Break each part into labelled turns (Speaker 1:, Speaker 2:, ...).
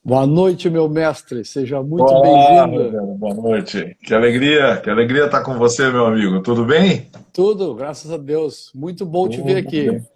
Speaker 1: Boa noite, meu mestre. Seja muito
Speaker 2: Olá,
Speaker 1: bem-vindo.
Speaker 2: Rogério, boa noite. Que alegria estar com você, meu amigo. Tudo bem?
Speaker 1: Tudo, graças a Deus. Muito bom te ver
Speaker 2: Tudo
Speaker 1: aqui.
Speaker 2: bem.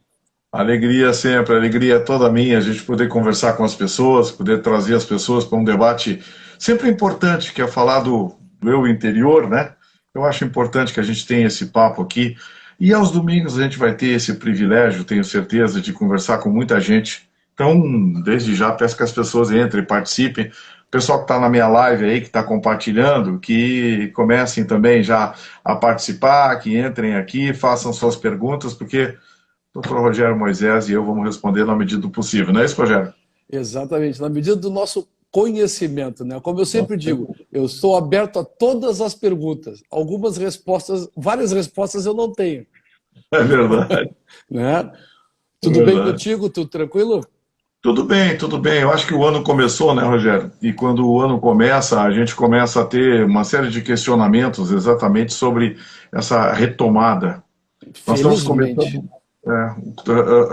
Speaker 2: Alegria sempre, alegria é toda minha, a gente poder conversar com as pessoas, poder trazer as pessoas para um debate sempre importante, que é falar do eu interior, né? Eu acho importante que a gente tenha esse papo aqui. E aos domingos a gente vai ter esse privilégio, tenho certeza, de conversar com muita gente. Então, desde já, peço que as pessoas entrem, participem. O pessoal que está na minha live aí, que está compartilhando, que comecem também já a participar, que entrem aqui, façam suas perguntas, porque doutor Rogério Moisés e eu vamos responder na medida do possível, não é isso, Rogério?
Speaker 1: Exatamente, na medida do nosso conhecimento, né? Como eu sempre
Speaker 2: Nossa,
Speaker 1: digo, eu estou aberto a todas as perguntas. Algumas respostas, várias respostas eu não tenho,
Speaker 2: é verdade,
Speaker 1: né?
Speaker 2: é
Speaker 1: Tudo bem
Speaker 2: verdade.
Speaker 1: contigo? Tudo tranquilo?
Speaker 2: Tudo bem, tudo bem. Eu acho que o ano começou, né, Rogério? E quando o ano começa, a gente começa a ter uma série de questionamentos exatamente sobre essa retomada. Nós estamos
Speaker 1: Felizmente.
Speaker 2: começando,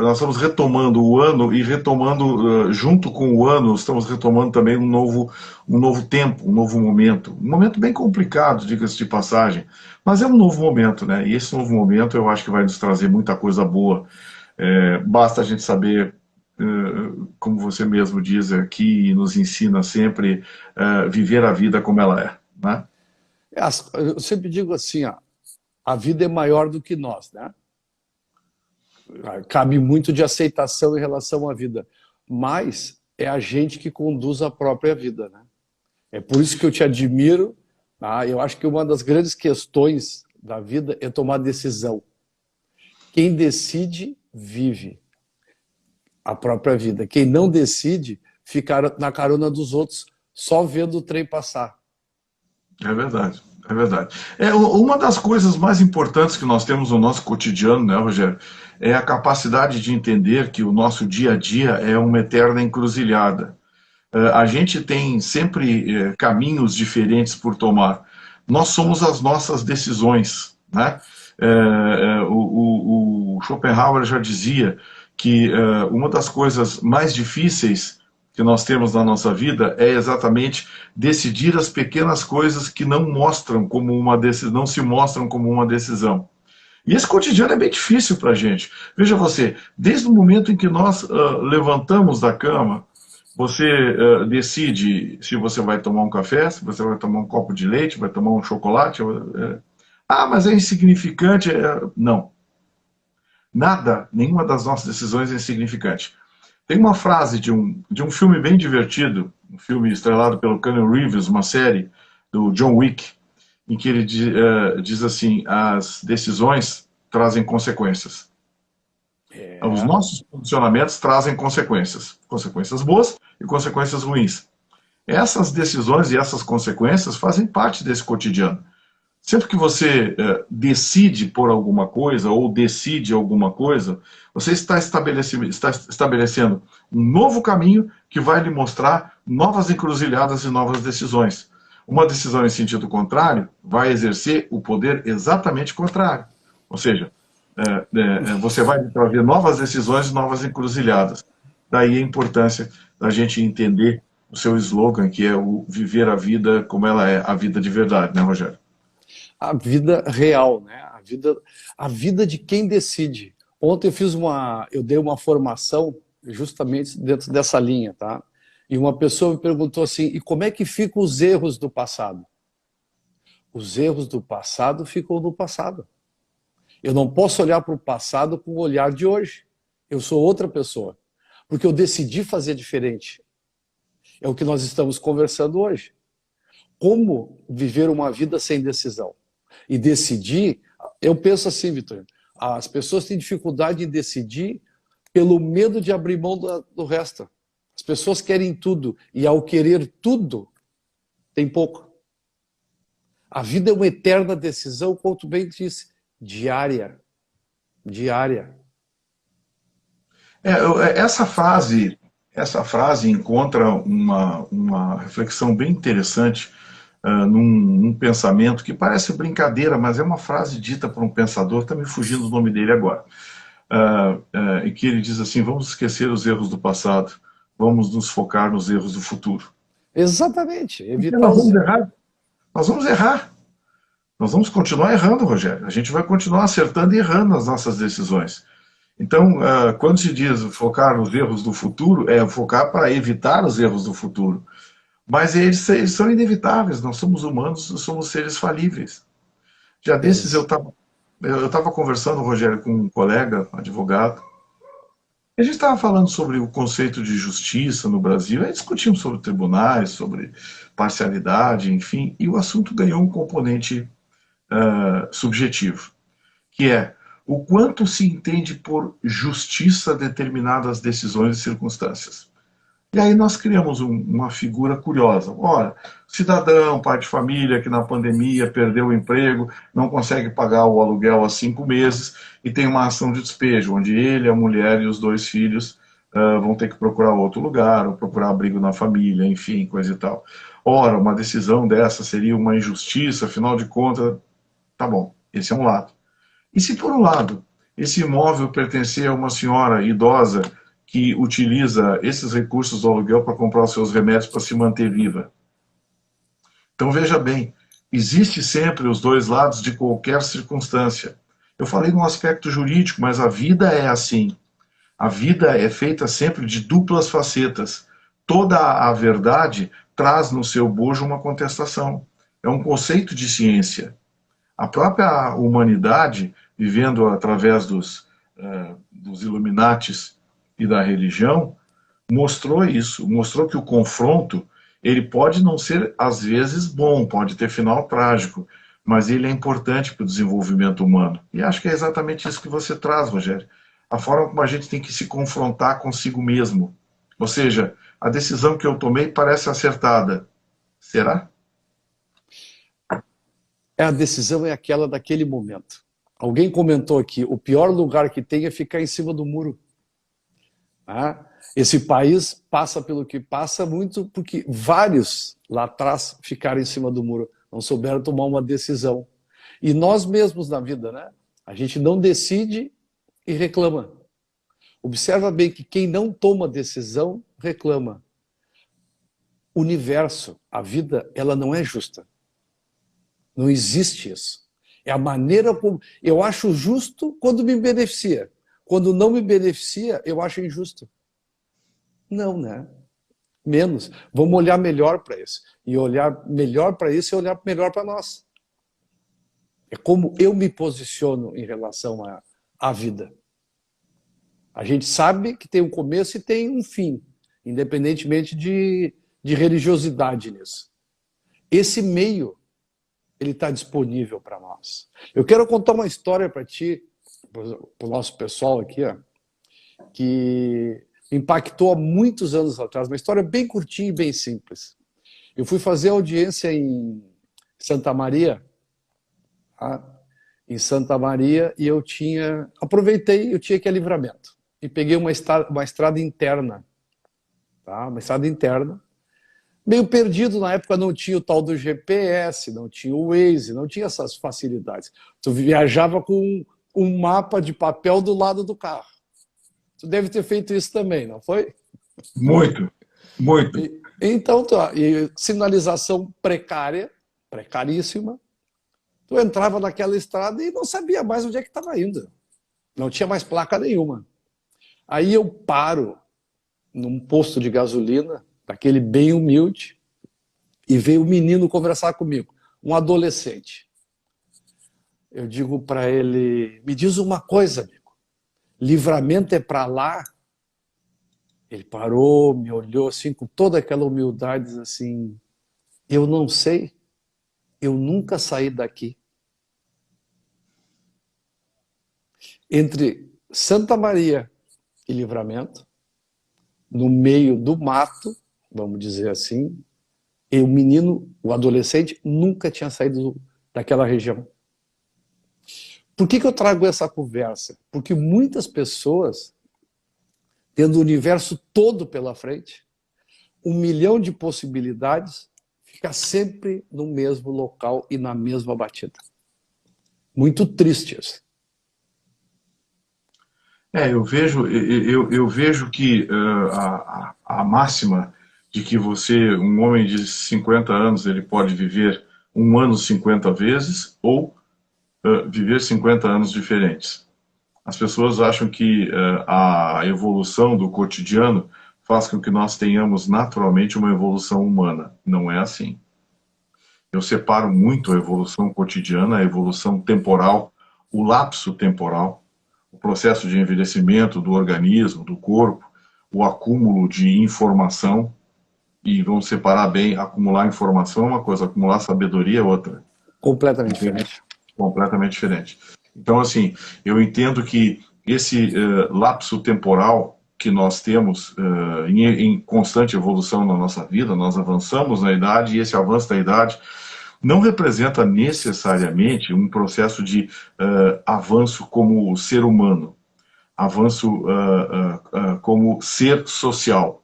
Speaker 2: nós estamos retomando o ano e retomando, junto com o ano, estamos retomando também um novo tempo, um novo momento. Um momento bem complicado, diga-se de passagem, mas é um novo momento, né? E esse novo momento eu acho que vai nos trazer muita coisa boa. Basta a gente saber, como você mesmo diz aqui e nos ensina sempre, viver a vida como ela é, né?
Speaker 1: Eu sempre digo assim, ó, a vida é maior do que nós, né? Cabe muito de aceitação em relação à vida, mas é a gente que conduz a própria vida, né? É por isso que eu te admiro, tá? Eu acho que uma das grandes questões da vida é tomar decisão. Quem decide, vive a própria vida. Quem não decide, fica na carona dos outros, só vendo o trem passar.
Speaker 2: É verdade, é verdade. Uma das coisas mais importantes que nós temos no nosso cotidiano, né, Rogério, é a capacidade de entender que o nosso dia a dia é uma eterna encruzilhada. A gente tem sempre caminhos diferentes por tomar. Nós somos as nossas decisões, né? O Schopenhauer já dizia que uma das coisas mais difíceis que nós temos na nossa vida é exatamente decidir as pequenas coisas que não mostram como uma decisão, não se mostram como uma decisão. E esse cotidiano é bem difícil para a gente. Veja você, desde o momento em que nós levantamos da cama, você decide se você vai tomar um café, se você vai tomar um copo de leite, vai tomar um chocolate. Mas é insignificante. Não. Nada, nenhuma das nossas decisões é insignificante. Tem uma frase de um filme bem divertido, um filme estrelado pelo Keanu Reeves, uma série do John Wick, em que ele diz assim: as decisões trazem consequências. Os
Speaker 1: É,
Speaker 2: nossos posicionamentos trazem consequências, consequências boas e consequências ruins. Essas decisões e essas consequências fazem parte desse cotidiano. Sempre que você decide por alguma coisa ou decide alguma coisa, você está estabelecendo um novo caminho que vai lhe mostrar novas encruzilhadas e novas decisões. Uma decisão em sentido contrário vai exercer o poder exatamente contrário. Ou seja, você vai trazer novas decisões e novas encruzilhadas. Daí a importância da gente entender o seu slogan, que é o viver a vida como ela é, a vida de verdade, né, Rogério?
Speaker 1: a vida real, né? A vida de quem decide. Ontem eu dei uma formação justamente dentro dessa linha, tá? E uma pessoa me perguntou assim: e como é que ficam os erros do passado? Os erros do passado ficam no passado. Eu não posso olhar para o passado com o olhar de hoje. Eu sou outra pessoa, porque eu decidi fazer diferente. É o que nós estamos conversando hoje. Como viver uma vida sem decisão? E decidir, eu penso assim, Vitor, as pessoas têm dificuldade em decidir pelo medo de abrir mão do resto. As pessoas querem tudo, e ao querer tudo, tem pouco. A vida é uma eterna decisão, como tu bem disse, diária, diária.
Speaker 2: Essa frase encontra uma reflexão bem interessante num pensamento que parece brincadeira, mas é uma frase dita por um pensador, está me fugindo o nome dele agora, e que ele diz assim: vamos esquecer os erros do passado, vamos nos focar nos erros do futuro.
Speaker 1: Exatamente.
Speaker 2: Porque
Speaker 1: Evitar
Speaker 2: nós
Speaker 1: os...
Speaker 2: vamos errar. Nós vamos errar. Nós vamos continuar errando, Rogério. A gente vai continuar acertando e errando as nossas decisões. Então, quando se diz focar nos erros do futuro, é focar para evitar os erros do futuro. Mas eles são inevitáveis. Nós somos humanos, nós somos seres falíveis. Já desses eu estava conversando, Rogério, com um colega, um advogado. A gente estava falando sobre o conceito de justiça no Brasil, aí discutimos sobre tribunais, sobre parcialidade, enfim, e o assunto ganhou um componente subjetivo, que é o quanto se entende por justiça determinadas decisões e circunstâncias. E aí nós criamos uma figura curiosa. Ora, cidadão, pai de família que na pandemia perdeu o emprego, não consegue pagar o aluguel há 5 meses e tem uma ação de despejo, onde ele, a mulher e os 2 filhos vão ter que procurar outro lugar, ou procurar abrigo na família, enfim, coisa e tal. Ora, uma decisão dessa seria uma injustiça, afinal de contas, tá bom, esse é um lado. E se por um lado esse imóvel pertencer a uma senhora idosa que utiliza esses recursos do aluguel para comprar os seus remédios para se manter viva? Então veja bem, existe sempre os dois lados de qualquer circunstância. Eu falei no aspecto jurídico, mas a vida é assim. A vida é feita sempre de duplas facetas. Toda a verdade traz no seu bojo uma contestação. É um conceito de ciência. A própria humanidade, vivendo através dos Illuminatis e da religião, mostrou isso, mostrou que o confronto ele pode não ser, às vezes, bom, pode ter final trágico, mas ele é importante para o desenvolvimento humano. E acho que é exatamente isso que você traz, Rogério. A forma como a gente tem que se confrontar consigo mesmo. Ou seja, a decisão que eu tomei parece acertada. Será?
Speaker 1: A decisão é aquela daquele momento. Alguém comentou aqui, o pior lugar que tem é ficar em cima do muro. Esse país passa pelo que passa muito porque vários lá atrás ficaram em cima do muro, não souberam tomar uma decisão. E nós mesmos na vida, né? A gente não decide e reclama. Observa bem que quem não toma decisão reclama. O universo, a vida, ela não é justa. Não existe isso. É a maneira como... Eu acho justo quando me beneficia. Quando não me beneficia, eu acho injusto. Não, né? Menos. Vamos olhar melhor para isso. E olhar melhor para isso é olhar melhor para nós. É como eu me posiciono em relação à vida. A gente sabe que tem um começo e tem um fim, independentemente de religiosidade nisso. Esse meio, ele está disponível para nós. Eu quero contar uma história para ti, para o nosso pessoal aqui, ó, que impactou há muitos anos atrás, uma história bem curtinha e bem simples. Eu fui fazer audiência em Santa Maria, tá? Em Santa Maria, e aproveitei, eu tinha que ir a Livramento, e peguei uma estrada interna, tá? Uma estrada interna, meio perdido, na época não tinha o tal do GPS, não tinha o Waze, não tinha essas facilidades. Tu viajava com um mapa de papel do lado do carro. Tu deve ter feito isso também, não foi?
Speaker 2: Muito, muito.
Speaker 1: Então, e sinalização precária, precaríssima. Tu entrava naquela estrada e não sabia mais onde é que estava indo. Não tinha mais placa nenhuma. Aí eu paro num posto de gasolina, daquele bem humilde, e veio um menino conversar comigo, um adolescente. Eu digo para ele, me diz uma coisa, amigo, Livramento é para lá? Ele parou, me olhou assim com toda aquela humildade, diz assim, eu não sei, eu nunca saí daqui. Entre Santa Maria e Livramento, no meio do mato, vamos dizer assim, e o menino, o adolescente, nunca tinha saído daquela região. Por que eu trago essa conversa? Porque muitas pessoas, tendo o universo todo pela frente, 1 milhão de possibilidades, fica sempre no mesmo local e na mesma batida. Muito tristes.
Speaker 2: Eu vejo que a máxima de que um homem de 50 anos, ele pode viver um ano 50 vezes ou viver 50 anos diferentes. As pessoas acham que a evolução do cotidiano faz com que nós tenhamos naturalmente uma evolução humana. Não é assim. Eu separo muito a evolução cotidiana, a evolução temporal, o lapso temporal, o processo de envelhecimento do organismo, do corpo, o acúmulo de informação, e vamos separar bem, acumular informação é uma coisa, acumular sabedoria é outra.
Speaker 1: Completamente diferente.
Speaker 2: Completamente diferente. Então, assim, eu entendo que esse lapso temporal que nós temos em constante evolução na nossa vida, nós avançamos na idade, e esse avanço da idade não representa necessariamente um processo de avanço como ser humano, avanço como ser social.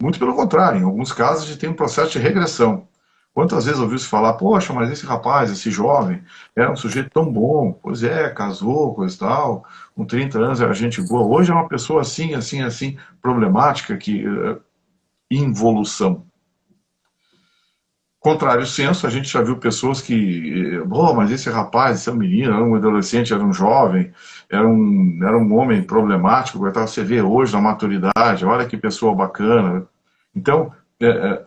Speaker 2: Muito pelo contrário, em alguns casos a gente tem um processo de regressão. Quantas vezes ouviu-se falar, poxa, mas esse rapaz, esse jovem, era um sujeito tão bom, pois é, casou, coisa e tal, com 30 anos era gente boa, hoje é uma pessoa assim, assim, assim, problemática, involução. Contrário senso, a gente já viu pessoas que, mas esse rapaz, esse menino, era um adolescente, era um jovem, era um homem problemático, você vê hoje na maturidade, olha que pessoa bacana. Então,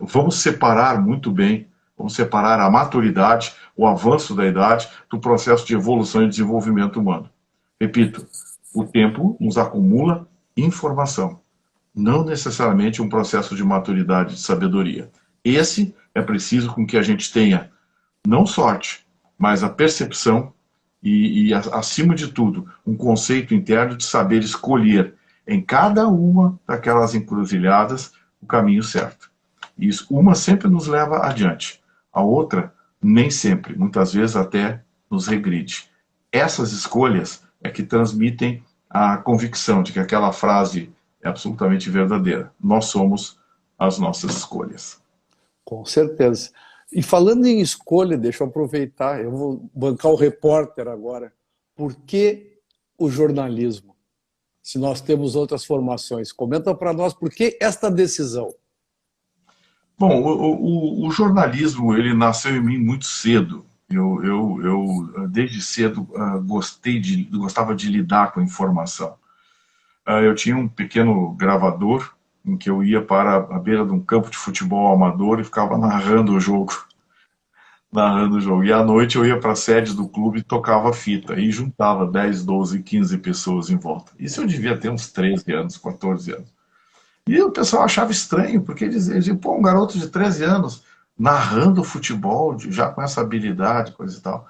Speaker 2: vamos separar muito bem, vamos separar a maturidade, o avanço da idade, do processo de evolução e desenvolvimento humano. Repito, o tempo nos acumula informação, não necessariamente um processo de maturidade, de sabedoria. Esse é preciso com que a gente tenha não sorte, mas a percepção e acima de tudo, um conceito interno de saber escolher em cada uma daquelas encruzilhadas o caminho certo. Isso, uma sempre nos leva adiante, a outra nem sempre, muitas vezes até nos regride. Essas escolhas é que transmitem a convicção de que aquela frase é absolutamente verdadeira. Nós somos as nossas escolhas.
Speaker 1: Com certeza. E falando em escolha, deixa eu aproveitar, eu vou bancar o repórter agora. Por que o jornalismo? Se nós temos outras formações. Comenta para nós por que esta decisão.
Speaker 2: Bom, o jornalismo, ele nasceu em mim muito cedo. Eu desde cedo, gostava de lidar com informação. Eu tinha um pequeno gravador em que eu ia para a beira de um campo de futebol amador e ficava narrando o jogo. E à noite eu ia para a sede do clube e tocava fita. E juntava 10, 12, 15 pessoas em volta. Isso eu devia ter uns 13 anos, 14 anos. E o pessoal achava estranho, porque dizia, pô, um garoto de 13 anos narrando futebol, já com essa habilidade, coisa e tal.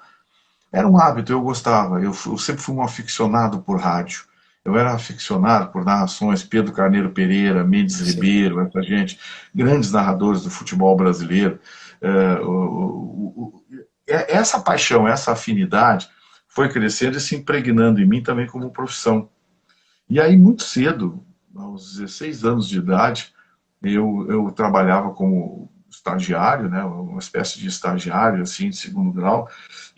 Speaker 2: Era um hábito, eu gostava. Eu sempre fui um aficionado por rádio. Eu era aficionado por narrações, Pedro Carneiro Pereira, Mendes Ribeiro, essa gente, grandes narradores do futebol brasileiro. Essa paixão, essa afinidade foi crescendo e se impregnando em mim também como profissão. E aí, muito cedo, aos 16 anos de idade, eu trabalhava como estagiário, né, uma espécie de estagiário, assim, de segundo grau,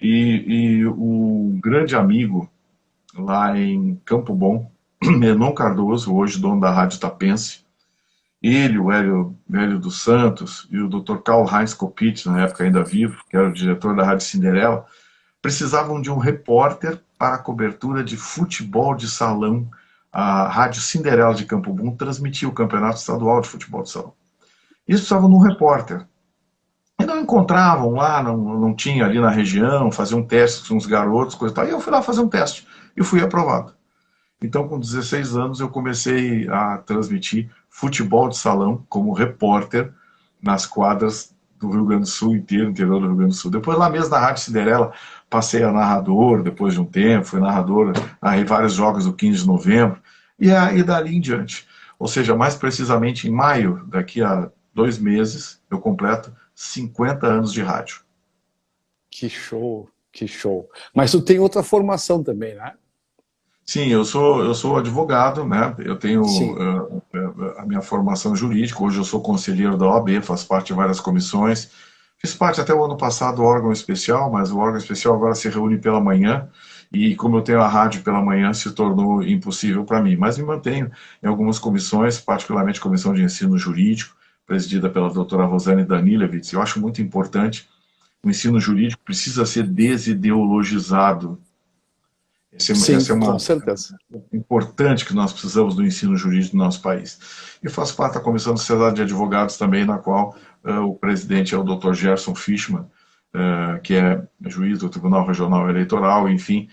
Speaker 2: e um grande amigo lá em Campo Bom, Menon Cardoso, hoje dono da Rádio Tapense, ele, o Hélio dos Santos e o Dr. Karl-Heinz Kopitz, na época ainda vivo, que era o diretor da Rádio Cinderela, precisavam de um repórter para a cobertura de futebol de salão. A Rádio Cinderela de Campo Bom transmitia o Campeonato Estadual de Futebol de Salão. Eles precisavam de um repórter. E não encontravam lá, não tinha ali na região, faziam testes com uns garotos, coisa e tal. E eu fui lá fazer um teste e fui aprovado. Então, com 16 anos, eu comecei a transmitir futebol de salão como repórter nas quadras do Rio Grande do Sul inteiro, interior do Rio Grande do Sul. Depois, lá mesmo na Rádio Cinderela, passei a narrador, depois de um tempo, fui narrador, narrei vários jogos do 15 de novembro, e dali em diante. Ou seja, mais precisamente em maio, daqui a 2 meses, eu completo 50 anos de rádio.
Speaker 1: Que show, que show. Mas tu tem outra formação também, né?
Speaker 2: Sim, eu sou advogado, né? Eu tenho a minha formação jurídica, hoje eu sou conselheiro da OAB, faço parte de várias comissões. Fiz parte até o ano passado do órgão especial, mas o órgão especial agora se reúne pela manhã e como eu tenho a rádio pela manhã, se tornou impossível para mim. Mas me mantenho em algumas comissões, particularmente a Comissão de Ensino Jurídico, presidida pela doutora Rosane Danilewicz. Eu acho muito importante, o ensino jurídico precisa ser desideologizado.
Speaker 1: Sim,
Speaker 2: Essa é
Speaker 1: com
Speaker 2: uma
Speaker 1: certeza.
Speaker 2: importante que nós precisamos do ensino jurídico do nosso país. E faço parte da Comissão de Sociedade de Advogados também, na qual o presidente é o Dr. Gerson Fischmann, que é juiz do Tribunal Regional Eleitoral, enfim,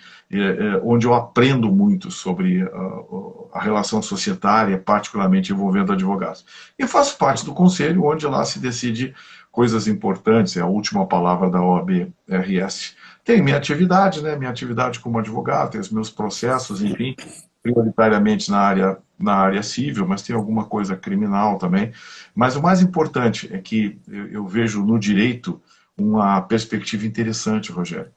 Speaker 2: onde eu aprendo muito sobre a relação societária, particularmente envolvendo advogados. E faço parte do conselho, onde lá se decide coisas importantes, é a última palavra da OAB-RS. Tem minha atividade, né? Minha atividade como advogado, tem os meus processos, enfim, prioritariamente na área civil, mas tem alguma coisa criminal também. Mas o mais importante é que eu vejo no direito uma perspectiva interessante, Rogério.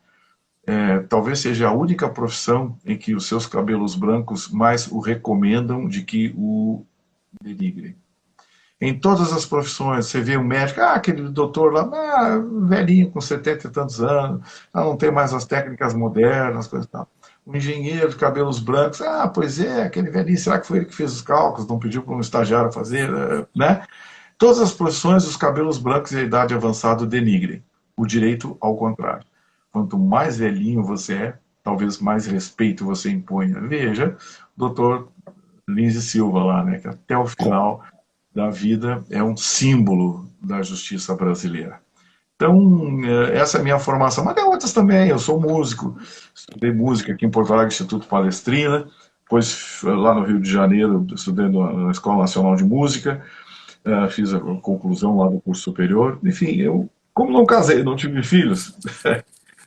Speaker 2: Talvez seja a única profissão em que os seus cabelos brancos mais o recomendam de que o denigrem. Em todas as profissões, você vê um médico, aquele doutor lá, velhinho, com 70 e tantos anos, não tem mais as técnicas modernas, coisa e tal. Um engenheiro de cabelos brancos, pois é, aquele velhinho, será que foi ele que fez os cálculos, não pediu para um estagiário fazer, né? Todas as profissões, os cabelos brancos e a idade avançada denigrem. O direito, ao contrário. Quanto mais velhinho você é, talvez mais respeito você imponha. Veja, o doutor Lins e Silva lá, né, que até o final da vida é um símbolo da justiça brasileira. Então, essa é a minha formação. Mas tem outras também. Eu sou músico, estudei música aqui em Porto Alegre, Instituto Palestrina, depois lá no Rio de Janeiro, estudei na Escola Nacional de Música, fiz a conclusão lá do curso superior. Enfim, eu, como não casei, não tive filhos,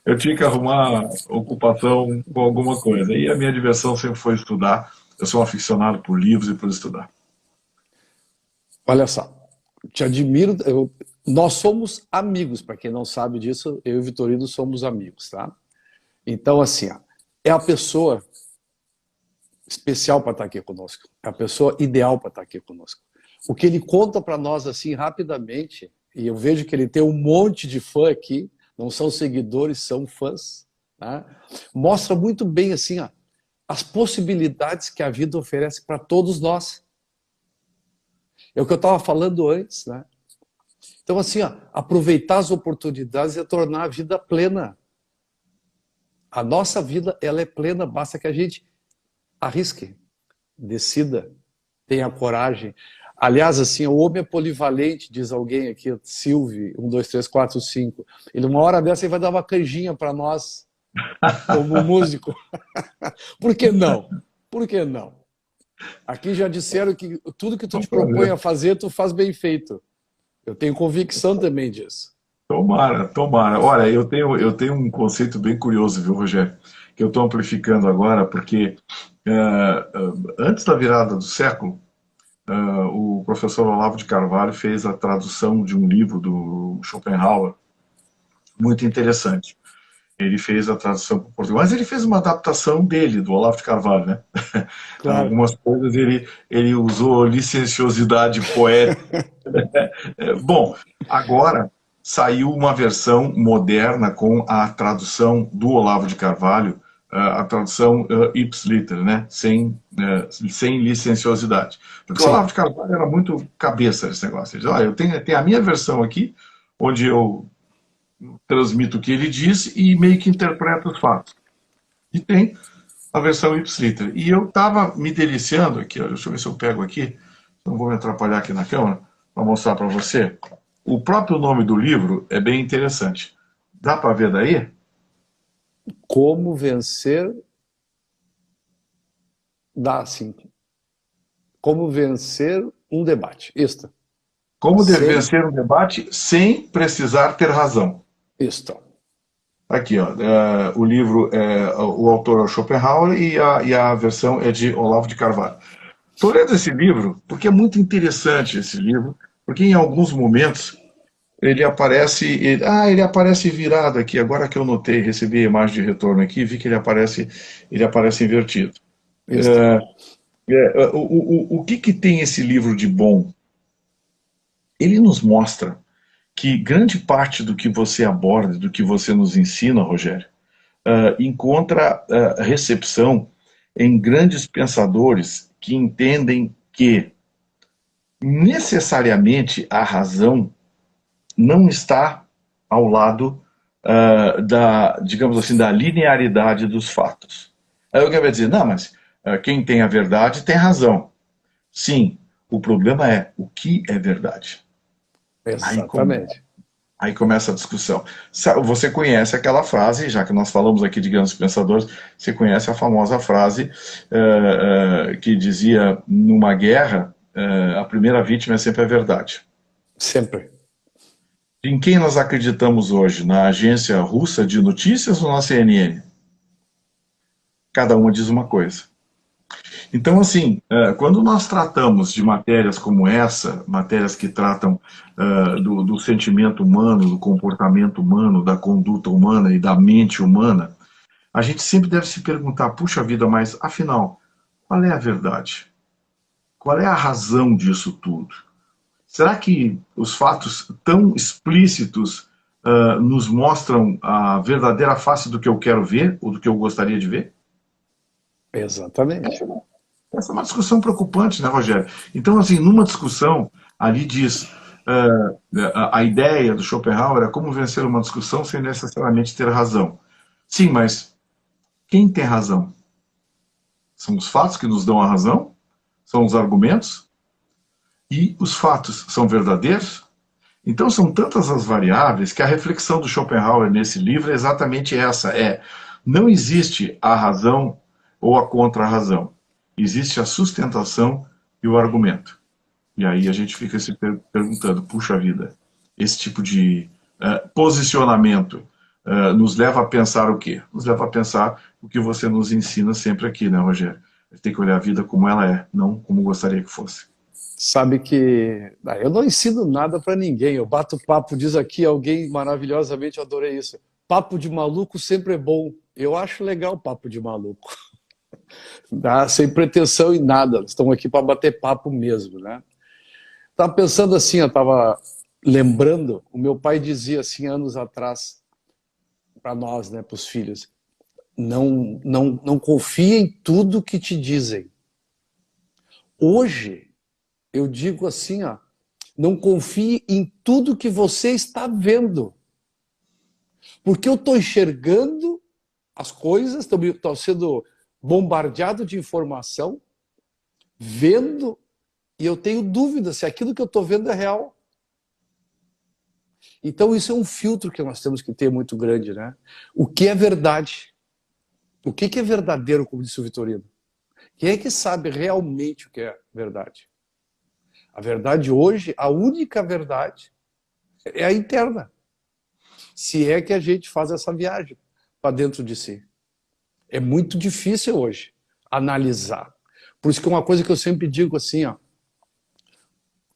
Speaker 2: eu tinha que arrumar ocupação com alguma coisa. E a minha diversão sempre foi estudar. Eu sou um aficionado por livros e por estudar.
Speaker 1: Olha só, te admiro. Nós somos amigos, para quem não sabe disso, eu e o Vitorino somos amigos, tá? Então, assim, é a pessoa especial para estar aqui conosco, é a pessoa ideal para estar aqui conosco. O que ele conta para nós, assim, rapidamente, e eu vejo que ele tem um monte de fã aqui, não são seguidores, são fãs, tá? Mostra muito bem, assim, as possibilidades que a vida oferece para todos nós. É o que eu estava falando antes, né? Então, assim, aproveitar as oportunidades e tornar a vida plena. A nossa vida, ela é plena, basta que a gente arrisque, decida, tenha coragem. Aliás, assim, o homem é polivalente, diz alguém aqui, Silvio, 1, 2, 3, 4, 5. Ele, uma hora dessa, ele vai dar uma canjinha para nós, como músico. Por que não? Por que não? Aqui já disseram que tudo que tu te propõe a fazer, tu faz bem feito. Eu tenho convicção também disso.
Speaker 2: Tomara, tomara. Olha, eu tenho um conceito bem curioso, viu, Rogério? Que eu estou amplificando agora, porque antes da virada do século, o professor Olavo de Carvalho fez a tradução de um livro do Schopenhauer, muito interessante. Ele fez a tradução para o português, mas ele fez uma adaptação dele, do Olavo de Carvalho, né?
Speaker 1: Claro.
Speaker 2: Algumas coisas ele usou licenciosidade poética. Bom, agora saiu uma versão moderna com a tradução do Olavo de Carvalho, a tradução ipsis-liter, né? Sem licenciosidade. Porque o Olavo de Carvalho era muito cabeça esse negócio. Ele diz, olha, eu tenho a minha versão aqui, onde eu transmito o que ele diz e meio que interpreto os fatos. E tem a versão ipsis-liter. E eu estava me deliciando aqui, olha, deixa eu ver se eu pego aqui, não vou me atrapalhar aqui na câmera, para mostrar para você. O próprio nome do livro é bem interessante. Dá para ver daí?
Speaker 1: Como vencer... Dá, sim. Como vencer um debate. Isto.
Speaker 2: Como vencer um debate sem precisar ter razão.
Speaker 1: Isto.
Speaker 2: Aqui, ó, o livro, o autor é o Schopenhauer e a versão é de Olavo de Carvalho. Estou lendo esse livro porque é muito interessante esse livro, porque em alguns momentos ele aparece virado aqui. Agora que eu notei, recebi a imagem de retorno aqui, vi que ele aparece invertido. O que tem esse livro de bom? Ele nos mostra que grande parte do que você aborda, do que você nos ensina, Rogério, encontra recepção em grandes pensadores que entendem que necessariamente a razão não está ao lado digamos assim, da linearidade dos fatos. Aí alguém vai dizer, não, mas quem tem a verdade tem razão. Sim, o problema é o que é verdade. Aí,
Speaker 1: Exatamente.
Speaker 2: aí começa a discussão. Você conhece aquela frase, já que nós falamos aqui de grandes pensadores, você conhece a famosa frase que dizia, numa guerra, a primeira vítima é sempre a verdade.
Speaker 1: Sempre.
Speaker 2: Em quem nós acreditamos hoje? Na agência russa de notícias ou na CNN? Cada uma diz uma coisa. Então, assim, quando nós tratamos de matérias como essa, matérias que tratam do sentimento humano, do comportamento humano, da conduta humana e da mente humana, a gente sempre deve se perguntar, puxa vida, mas afinal, qual é a verdade? Qual é a razão disso tudo? Será que os fatos tão explícitos nos mostram a verdadeira face do que eu quero ver ou do que eu gostaria de ver?
Speaker 1: Exatamente.
Speaker 2: Essa é uma discussão preocupante, né, Rogério? Então, assim, numa discussão, ali diz a ideia do Schopenhauer é como vencer uma discussão sem necessariamente ter razão. Sim, mas quem tem razão? São os fatos que nos dão a razão? São os argumentos? E os fatos são verdadeiros? Então são tantas as variáveis que a reflexão do Schopenhauer nesse livro é exatamente essa, não existe a razão ou a contra-razão. Existe a sustentação e o argumento. E aí a gente fica se perguntando, puxa vida, esse tipo de posicionamento nos leva a pensar o quê? Nos leva a pensar o que você nos ensina sempre aqui, né, Rogério? Tem que olhar a vida como ela é, não como gostaria que fosse.
Speaker 1: Sabe que eu não ensino nada para ninguém. Eu bato papo, diz aqui alguém maravilhosamente, eu adorei isso. Papo de maluco sempre é bom. Eu acho legal papo de maluco. Sem pretensão em nada. Estamos aqui para bater papo mesmo, né? Estava pensando assim, eu estava lembrando, o meu pai dizia assim anos atrás para nós, né, para os filhos, não confia em tudo que te dizem. Hoje eu digo assim, ó, não confie em tudo que você está vendo, porque eu estou enxergando as coisas, estou sendo bombardeado de informação, vendo, e eu tenho dúvida se aquilo que eu estou vendo é real. Então isso é um filtro que nós temos que ter muito grande, né? O que é verdade? O que é verdadeiro, como disse o Vitorino? Quem é que sabe realmente o que é verdade? A verdade hoje, a única verdade, é a interna. Se é que a gente faz essa viagem para dentro de si. É muito difícil hoje analisar. Por isso que é uma coisa que eu sempre digo assim, ó,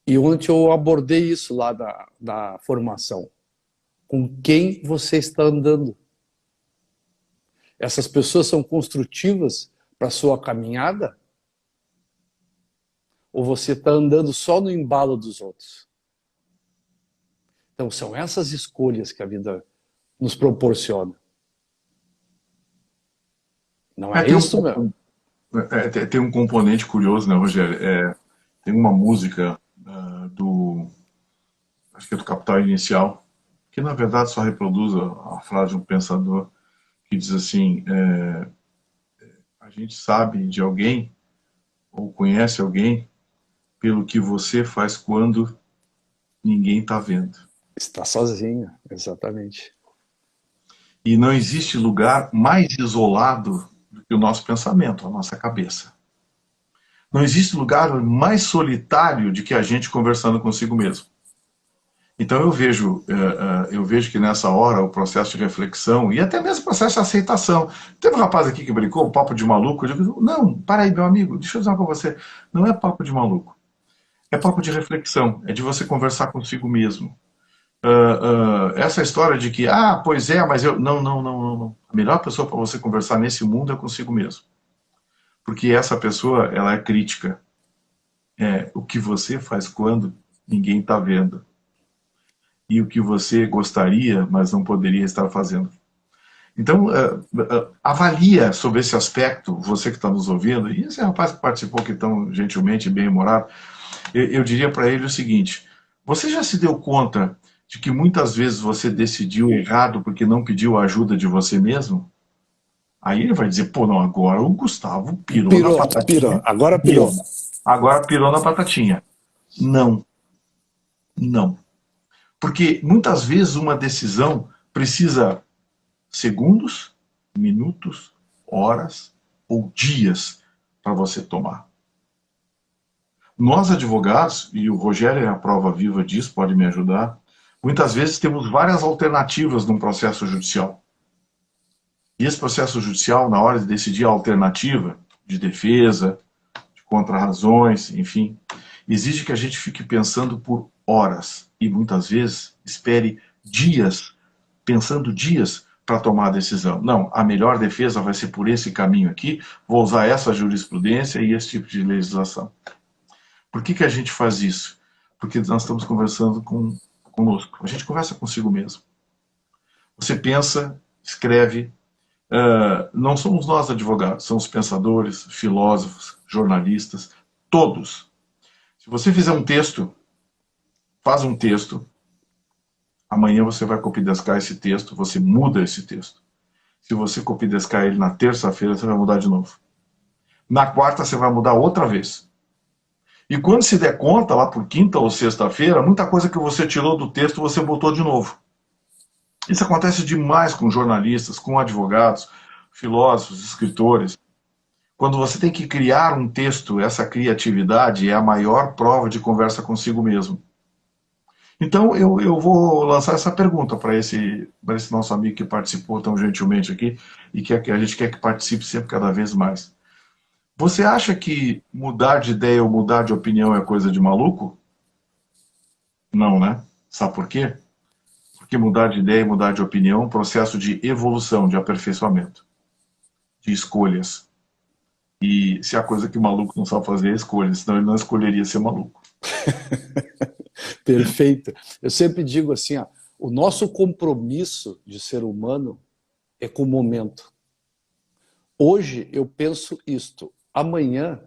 Speaker 1: e ontem eu abordei isso lá da formação. Com quem você está andando? Essas pessoas são construtivas para a sua caminhada? Ou você está andando só no embalo dos outros? Então são essas escolhas que a vida nos proporciona. Não é isso, meu?
Speaker 2: Tem um componente curioso, né, Rogério? Tem uma música acho que é do Capital Inicial, que na verdade só reproduz a frase de um pensador que diz assim, a gente sabe de alguém ou conhece alguém pelo que você faz quando ninguém está vendo.
Speaker 1: Está sozinho, exatamente.
Speaker 2: E não existe lugar mais isolado do que o nosso pensamento, a nossa cabeça. Não existe lugar mais solitário do que a gente conversando consigo mesmo. Então eu vejo que nessa hora o processo de reflexão e até mesmo o processo de aceitação. Teve um rapaz aqui que brincou, papo de maluco. Eu digo, não, para aí, meu amigo, deixa eu dizer uma coisa pra você. Não é papo de maluco. É papo de reflexão. É de você conversar consigo mesmo. Essa história de que, pois é, mas eu. Não, não, não, não, não. A melhor pessoa para você conversar nesse mundo é consigo mesmo. Porque essa pessoa, ela é crítica. É o que você faz quando ninguém está vendo. E o que você gostaria, mas não poderia estar fazendo. Então, avalia sobre esse aspecto, você que está nos ouvindo, e esse rapaz que participou aqui tão gentilmente e bem-humorado, eu diria para ele o seguinte: você já se deu conta de que muitas vezes você decidiu errado porque não pediu a ajuda de você mesmo? Aí ele vai dizer, pô, não, agora o Gustavo pirou na
Speaker 1: Pirou,
Speaker 2: batatinha.
Speaker 1: agora pirou.
Speaker 2: Agora pirou na batatinha. Não, não. Porque muitas vezes uma decisão precisa segundos, minutos, horas ou dias para você tomar. Nós advogados, e o Rogério é a prova viva disso, pode me ajudar, muitas vezes temos várias alternativas num processo judicial. E esse processo judicial, na hora de decidir a alternativa de defesa, de contra-razões, enfim, exige que a gente fique pensando por horas e muitas vezes espere dias, pensando dias para tomar a decisão. Não, a melhor defesa vai ser por esse caminho aqui, vou usar essa jurisprudência e esse tipo de legislação. Por que a gente faz isso? Porque nós estamos conversando conosco. A gente conversa consigo mesmo. Você pensa, escreve. Não somos nós advogados, são os pensadores, filósofos, jornalistas, todos. Se você fizer um texto, faz um texto, amanhã você vai copidescar esse texto, você muda esse texto. Se você copidescar ele na terça-feira, você vai mudar de novo. Na quarta, você vai mudar outra vez. E quando se der conta, lá por quinta ou sexta-feira, muita coisa que você tirou do texto, você botou de novo. Isso acontece demais com jornalistas, com advogados, filósofos, escritores. Quando você tem que criar um texto, essa criatividade é a maior prova de conversa consigo mesmo. Então, eu vou lançar essa pergunta para esse nosso amigo que participou tão gentilmente aqui e que a gente quer que participe sempre cada vez mais. Você acha que mudar de ideia ou mudar de opinião é coisa de maluco? Não, né? Sabe por quê? Porque mudar de ideia e mudar de opinião é um processo de evolução, de aperfeiçoamento, de escolhas. E se a coisa que o maluco não sabe fazer é escolha, senão ele não escolheria ser maluco.
Speaker 1: Perfeito. Eu sempre digo assim, ó, o nosso compromisso de ser humano é com o momento. Hoje eu penso isto. Amanhã,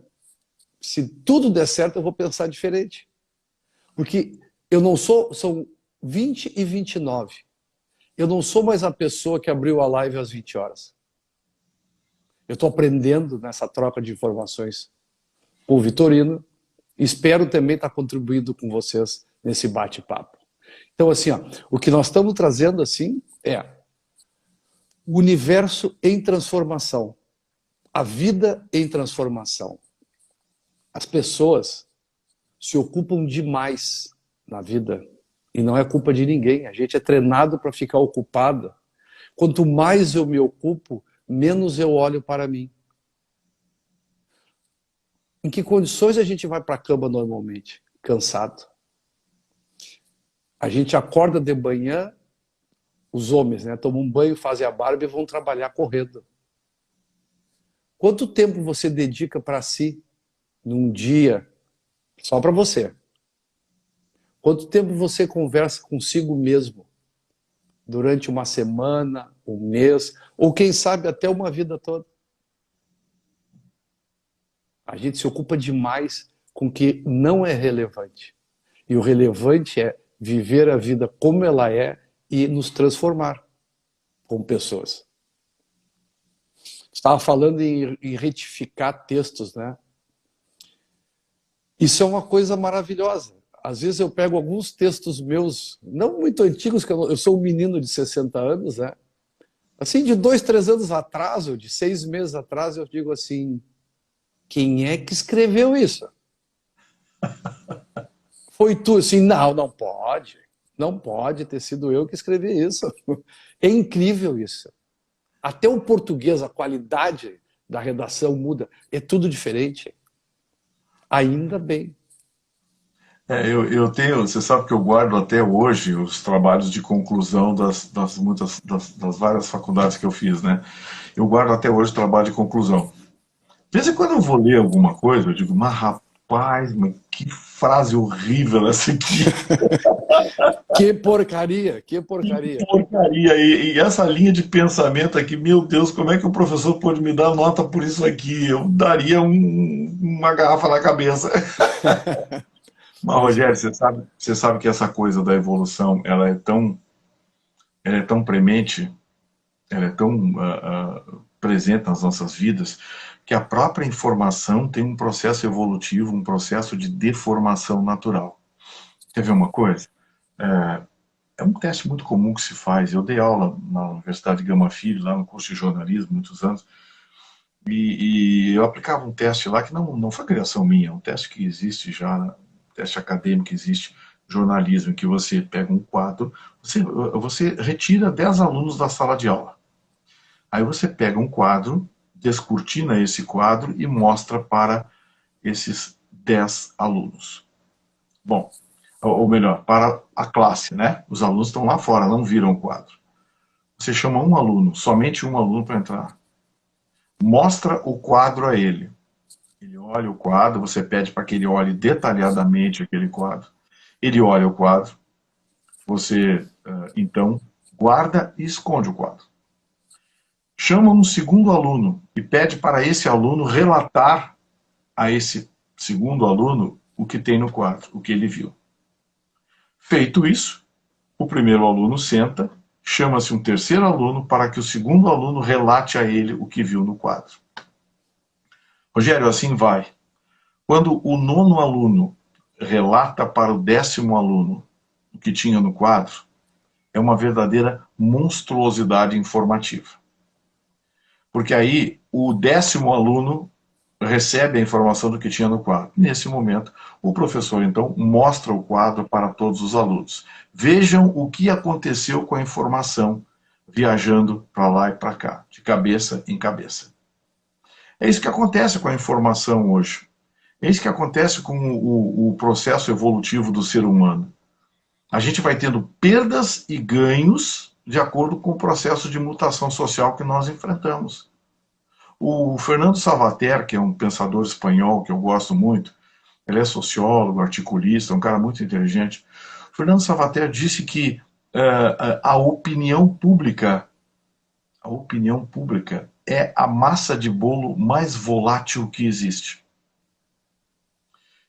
Speaker 1: se tudo der certo, eu vou pensar diferente. Porque eu não sou... São 20 e 29. Eu não sou mais a pessoa que abriu a live às 20 horas. Eu estou aprendendo nessa troca de informações com o Vitorino. Espero também estar contribuindo com vocês nesse bate-papo. Então, assim, ó, o que nós estamos trazendo assim é o universo em transformação, a vida em transformação. As pessoas se ocupam demais na vida e não é culpa de ninguém. A gente é treinado para ficar ocupado. Quanto mais eu me ocupo, menos eu olho para mim. Em que condições a gente vai para a cama normalmente? Cansado. A gente acorda de manhã, os homens, né, tomam um banho, fazem a barba e vão trabalhar correndo. Quanto tempo você dedica para si num dia, só para você? Quanto tempo você conversa consigo mesmo durante uma semana, um mês, ou quem sabe até uma vida toda? A gente se ocupa demais com o que não é relevante. E o relevante é viver a vida como ela é e nos transformar como pessoas. Estava falando em retificar textos, né? Isso é uma coisa maravilhosa. Às vezes eu pego alguns textos meus, não muito antigos, que eu sou um menino de 60 anos, né? Assim, de 2, 3 anos atrás, ou de 6 meses atrás, eu digo assim, quem é que escreveu isso? Foi tu? Assim, não pode. Não pode ter sido eu que escrevi isso. É incrível isso. Até o português, a qualidade da redação muda. É tudo diferente. Ainda bem.
Speaker 2: Eu tenho, você sabe que eu guardo até hoje os trabalhos de conclusão das várias faculdades que eu fiz, né? Eu guardo até hoje o trabalho de conclusão. De vez em quando eu vou ler alguma coisa, eu digo, mas Rapaz, mas que frase horrível essa aqui.
Speaker 1: Que porcaria, que
Speaker 2: Que
Speaker 1: porcaria.
Speaker 2: porcaria. E essa linha de pensamento aqui, meu Deus, como é que o professor pôde me dar nota por isso aqui? Eu daria uma garrafa na cabeça. Mas,
Speaker 1: Faz
Speaker 2: Rogério,
Speaker 1: parte.
Speaker 2: você sabe que essa coisa da evolução, ela é tão premente, ela é tão presente nas nossas vidas, que a própria informação tem um processo evolutivo, um processo de deformação natural. Quer ver uma coisa? É um teste muito comum que se faz. Eu dei aula na Universidade Gama Filho, lá no curso de jornalismo, muitos anos, e eu aplicava um teste lá que não foi criação minha, é um teste que existe já, um teste acadêmico que existe, jornalismo, em que você pega um quadro, você retira 10 alunos da sala de aula. Aí você pega um quadro, descortina esse quadro e mostra para esses 10 alunos. Bom, ou melhor, para a classe, né? Os alunos estão lá fora, não viram o quadro. Você chama um aluno, somente um aluno para entrar. Mostra o quadro a ele. Ele olha o quadro, você pede para que ele olhe detalhadamente aquele quadro. Ele olha o quadro, você então guarda e esconde o quadro. Chama um segundo aluno e pede para esse aluno relatar a esse segundo aluno o que tem no quadro, o que ele viu. Feito isso, o primeiro aluno senta, chama-se um terceiro aluno para que o segundo aluno relate a ele o que viu no quadro. Rogério, assim vai. Quando o nono aluno relata para o 10º aluno o que tinha no quadro, é uma verdadeira monstruosidade informativa. Porque aí o 10º aluno recebe a informação do que tinha no quadro. Nesse momento, o professor, então, mostra o quadro para todos os alunos. Vejam o que aconteceu com a informação viajando para lá e para cá, de cabeça em cabeça. É isso que acontece com a informação hoje. É isso que acontece com o processo evolutivo do ser humano. A gente vai tendo perdas e ganhos de acordo com o processo de mutação social que nós enfrentamos. O Fernando Savater, que é um pensador espanhol que eu gosto muito, ele é sociólogo, articulista, um cara muito inteligente. O Fernando Savater disse que a opinião pública é a massa de bolo mais volátil que existe.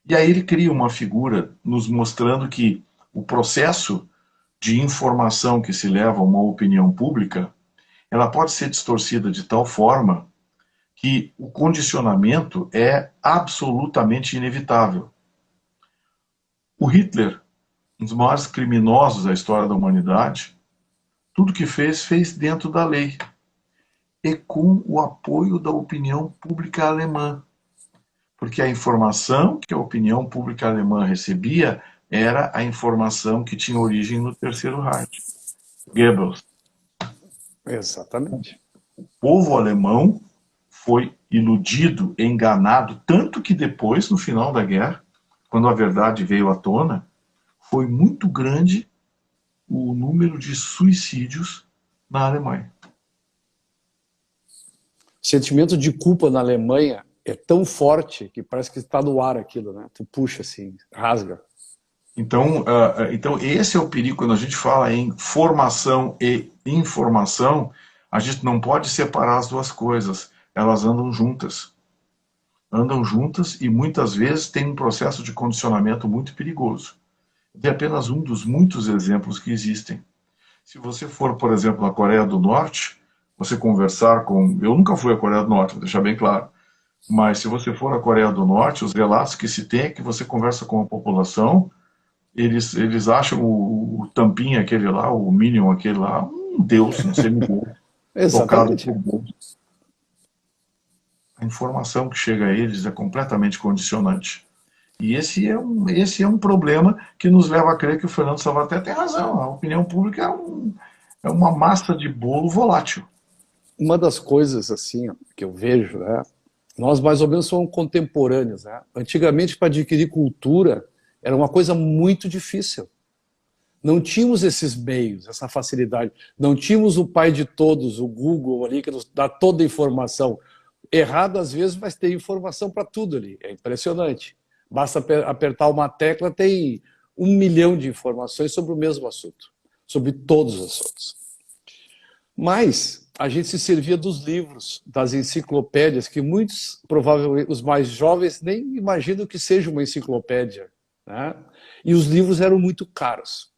Speaker 2: E aí ele cria uma figura nos mostrando que o processo de informação que se leva a uma opinião pública, ela pode ser distorcida de tal forma que o condicionamento é absolutamente inevitável. O Hitler, um dos maiores criminosos da história da humanidade, tudo que fez, fez dentro da lei e com o apoio da opinião pública alemã. Porque a informação que a opinião pública alemã recebia era a informação que tinha origem no Terceiro Reich. Goebbels.
Speaker 1: Exatamente.
Speaker 2: O povo alemão foi iludido, enganado, tanto que depois, no final da guerra, quando a verdade veio à tona, foi muito grande o número de suicídios na Alemanha.
Speaker 1: O sentimento de culpa na Alemanha é tão forte que parece que está no ar aquilo, né? Tu puxa assim, rasga.
Speaker 2: Então, esse é o perigo quando a gente fala em formação e informação. A gente não pode separar as duas coisas. Elas andam juntas. Andam juntas e muitas vezes tem um processo de condicionamento muito perigoso. É apenas um dos muitos exemplos que existem. Se você for, por exemplo, na Coreia do Norte, você conversar com... Eu nunca fui à Coreia do Norte, vou deixar bem claro. Mas se você for à Coreia do Norte, os relatos que se tem é que você conversa com a população, eles acham o tampinha aquele lá, o Minion aquele lá, um deus, um semideus, tocado
Speaker 1: Exatamente.
Speaker 2: por Deus. A informação que chega a eles é completamente condicionante. E esse é um problema que nos leva a crer que o Fernando Savater tem razão. A opinião pública é uma massa de bolo volátil.
Speaker 1: Uma das coisas assim que eu vejo, né? Nós mais ou menos somos contemporâneos, né? Antigamente, para adquirir cultura, era uma coisa muito difícil. Não tínhamos esses meios, essa facilidade. Não tínhamos o pai de todos, o Google ali, que nos dá toda a informação. Errado às vezes, mas tem informação para tudo ali. É impressionante. Basta apertar uma tecla, tem 1 milhão de informações sobre o mesmo assunto, sobre todos os assuntos. Mas a gente se servia dos livros, das enciclopédias, que muitos, provavelmente os mais jovens, nem imaginam que seja uma enciclopédia, né? E os livros eram muito caros.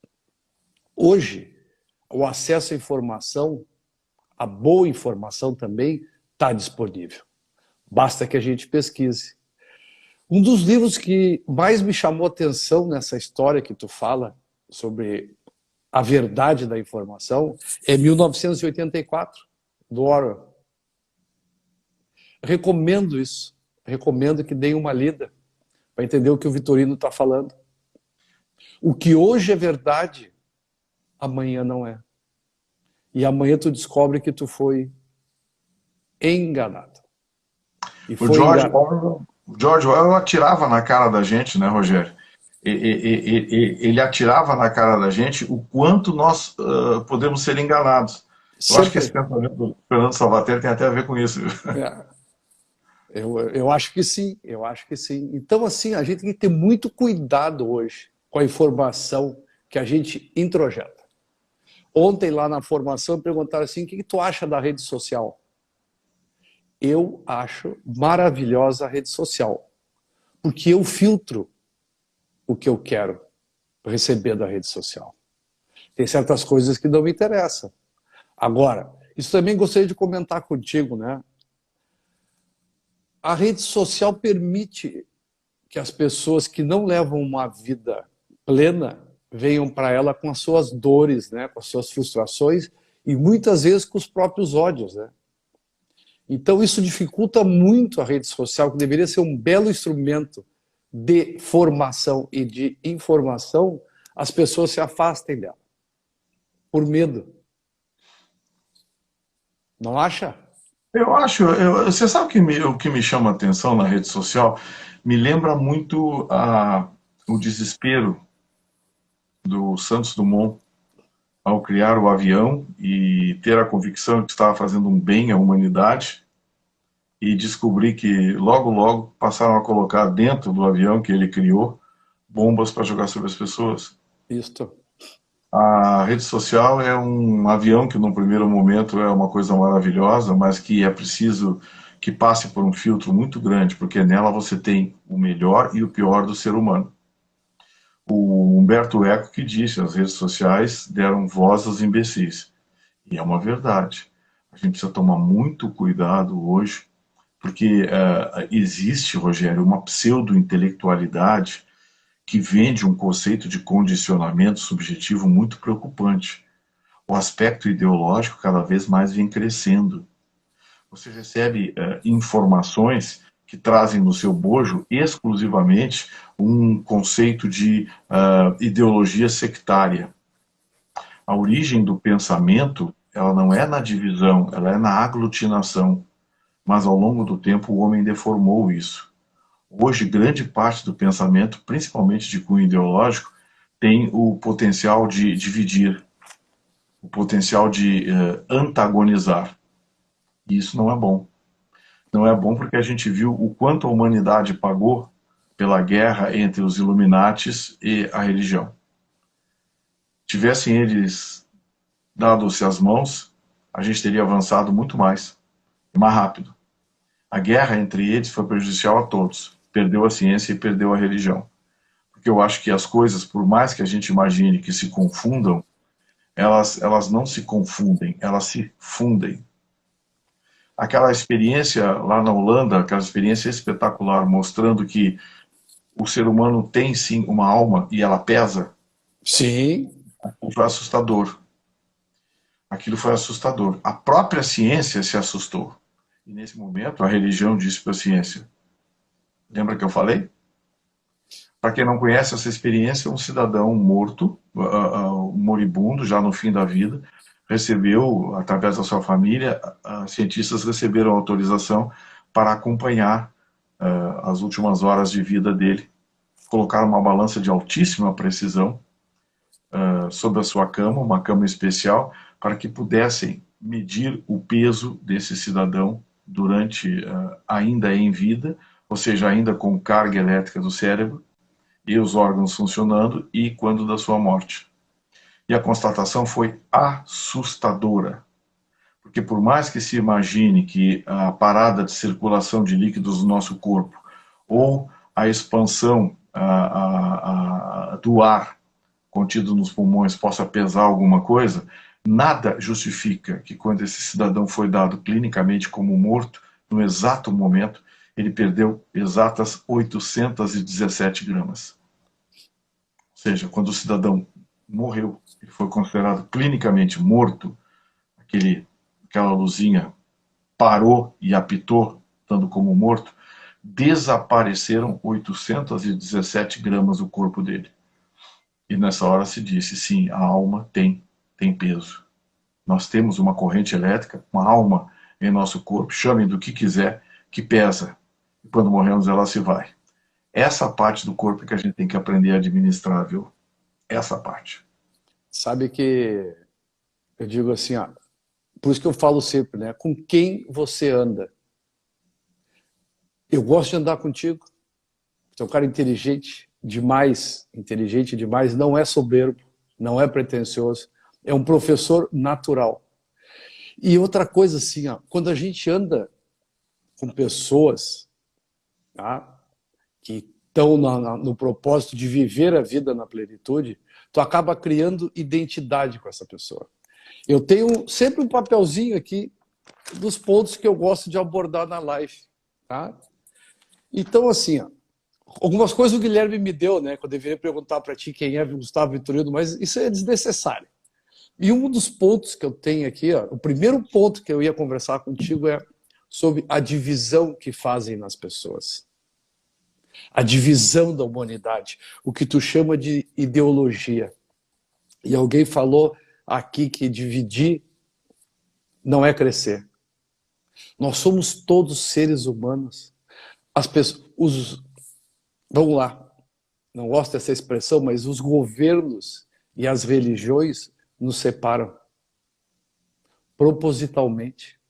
Speaker 1: Hoje, o acesso à informação, a boa informação também, está disponível. Basta que a gente pesquise. Um dos livros que mais me chamou a atenção nessa história que tu fala sobre a verdade da informação é 1984, do Orwell. Recomendo isso. Recomendo que deem uma lida para entender o que o Vitorino está falando. O que hoje é verdade, amanhã não é. E amanhã tu descobre que tu foi enganado. E
Speaker 2: O George Orwell atirava na cara da gente, né, Rogério? Ele atirava na cara da gente o quanto nós podemos ser enganados. Eu acho que esse pensamento do Fernando Salvaterra tem até a ver com isso.
Speaker 1: É, eu acho que sim, eu acho que sim. Então, assim, a gente tem que ter muito cuidado hoje com a informação que a gente introjeta. Ontem, lá na formação, perguntaram assim, o que tu acha da rede social? Eu acho maravilhosa a rede social, porque eu filtro o que eu quero receber da rede social. Tem certas coisas que não me interessam. Agora, isso também gostaria de comentar contigo, né? A rede social permite que as pessoas que não levam uma vida plena venham para ela com as suas dores, né? Com as suas frustrações e muitas vezes com os próprios ódios, né? Então isso dificulta muito a rede social, que deveria ser um belo instrumento de formação e de informação, as pessoas se afastem dela, por medo. Não acha?
Speaker 2: Eu acho, você sabe o que me chama a atenção na rede social? Me lembra muito o desespero do Santos Dumont ao criar o avião e ter a convicção de que estava fazendo um bem à humanidade e descobrir que logo, logo passaram a colocar dentro do avião que ele criou bombas para jogar sobre as pessoas.
Speaker 1: Isto.
Speaker 2: A rede social é um avião que, num primeiro momento, é uma coisa maravilhosa, mas que é preciso que passe por um filtro muito grande, porque nela você tem o melhor e o pior do ser humano. O Humberto Eco que disse, as redes sociais deram voz aos imbecis. E é uma verdade. A gente precisa tomar muito cuidado hoje, porque existe, Rogério, uma pseudo-intelectualidade que vende um conceito de condicionamento subjetivo muito preocupante. O aspecto ideológico cada vez mais vem crescendo. Você recebe informações que trazem no seu bojo exclusivamente um conceito de ideologia sectária. A origem do pensamento, ela não é na divisão, ela é na aglutinação. Mas ao longo do tempo o homem deformou isso. Hoje, grande parte do pensamento, principalmente de cunho ideológico, tem o potencial de dividir, o potencial de antagonizar. E isso não é bom. Não é bom porque a gente viu o quanto a humanidade pagou pela guerra entre os Illuminatis e a religião. Tivessem eles dado-se as mãos, a gente teria avançado muito mais rápido. A guerra entre eles foi prejudicial a todos. Perdeu a ciência e perdeu a religião. Porque eu acho que as coisas, por mais que a gente imagine que se confundam, elas não se confundem, elas se fundem. Aquela experiência lá na Holanda, aquela experiência espetacular, mostrando que o ser humano tem sim uma alma e ela pesa.
Speaker 1: Sim.
Speaker 2: Aquilo foi assustador. Aquilo foi assustador. A própria ciência se assustou. E nesse momento a religião disse para a ciência, lembra que eu falei? Para quem não conhece essa experiência, um cidadão morto, moribundo, já no fim da vida, recebeu, através da sua família, cientistas receberam autorização para acompanhar as últimas horas de vida dele. Colocaram uma balança de altíssima precisão sobre a sua cama, uma cama especial, para que pudessem medir o peso desse cidadão durante ainda em vida, ou seja, ainda com carga elétrica do cérebro, e os órgãos funcionando, e quando da sua morte. E a constatação foi assustadora, porque por mais que se imagine que a parada de circulação de líquidos no nosso corpo, ou a expansão do ar contido nos pulmões possa pesar alguma coisa, nada justifica que quando esse cidadão foi dado clinicamente como morto, no exato momento, ele perdeu exatas 817 gramas. Ou seja, quando o cidadão morreu, ele foi considerado clinicamente morto, aquela luzinha parou e apitou, dando como morto, desapareceram 817 gramas do corpo dele. E nessa hora se disse, sim, a alma tem peso. Nós temos uma corrente elétrica, uma alma em nosso corpo, chamem do que quiser, que pesa. E quando morremos ela se vai. Essa parte do corpo que a gente tem que aprender a administrar, viu? Essa parte.
Speaker 1: Sabe que eu digo assim, ó, por isso que eu falo sempre, né? Com quem você anda? Eu gosto de andar contigo. Você é um cara inteligente demais, não é soberbo, não é pretensioso, é um professor natural. E outra coisa assim, ó, quando a gente anda com pessoas, tá, que estão no propósito de viver a vida na plenitude, tu acaba criando identidade com essa pessoa. Eu tenho sempre um papelzinho aqui dos pontos que eu gosto de abordar na live, tá? Então, assim, ó, algumas coisas o Guilherme me deu, né? Que eu deveria perguntar para ti quem é Gustavo Vitorino, mas isso é desnecessário. E um dos pontos que eu tenho aqui, ó, o primeiro ponto que eu ia conversar contigo é sobre a divisão que fazem nas pessoas. A divisão da humanidade, o que tu chama de ideologia. E alguém falou aqui que dividir não é crescer. Nós somos todos seres humanos. As pessoas, vamos lá, não gosto dessa expressão, mas os governos e as religiões nos separam propositalmente.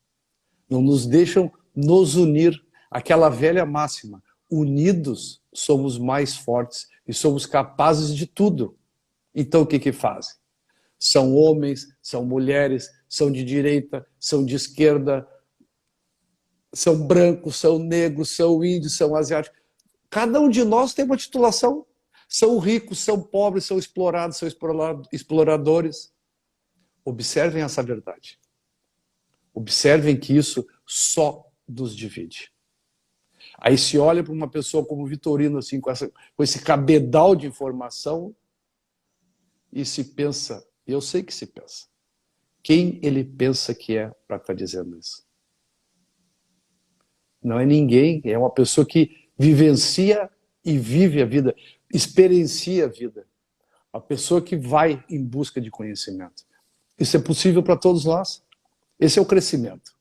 Speaker 1: Não nos deixam nos unir. Aquela velha máxima, unidos somos mais fortes e somos capazes de tudo. Então o que fazem? São homens, são mulheres, são de direita, são de esquerda, são brancos, são negros, são índios, são asiáticos. Cada um de nós tem uma titulação. São ricos, são pobres, são explorados, são exploradores. Observem essa verdade. Observem que isso só nos divide. Aí se olha para uma pessoa como Vitorino, assim, com esse cabedal de informação, e se pensa, eu sei que se pensa, quem ele pensa que é para estar dizendo isso? Não é ninguém, é uma pessoa que vivencia e vive a vida, experiencia a vida. A pessoa que vai em busca de conhecimento. Isso é possível para todos nós. Esse é o crescimento.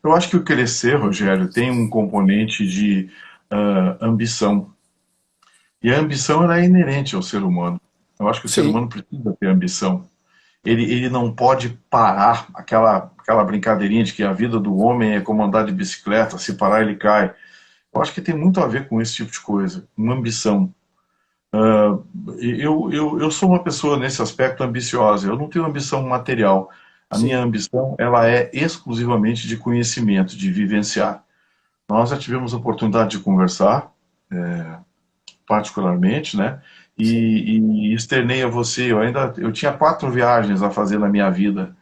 Speaker 2: Eu acho que o crescer, Rogério, tem um componente de ambição. E a ambição ela é inerente ao ser humano. Eu acho que o ser
Speaker 1: Sim.
Speaker 2: humano precisa ter ambição. Ele não pode parar aquela brincadeirinha de que a vida do homem é como andar de bicicleta, se parar ele cai. Eu acho que tem muito a ver com esse tipo de coisa, uma ambição. Eu sou uma pessoa nesse aspecto ambiciosa, eu não tenho ambição material. A minha
Speaker 1: Sim.
Speaker 2: ambição ela é exclusivamente de conhecimento, de vivenciar. Nós já tivemos a oportunidade de conversar, particularmente, né?
Speaker 1: Sim.
Speaker 2: E externei a você, eu tinha 4 viagens a fazer na minha vida,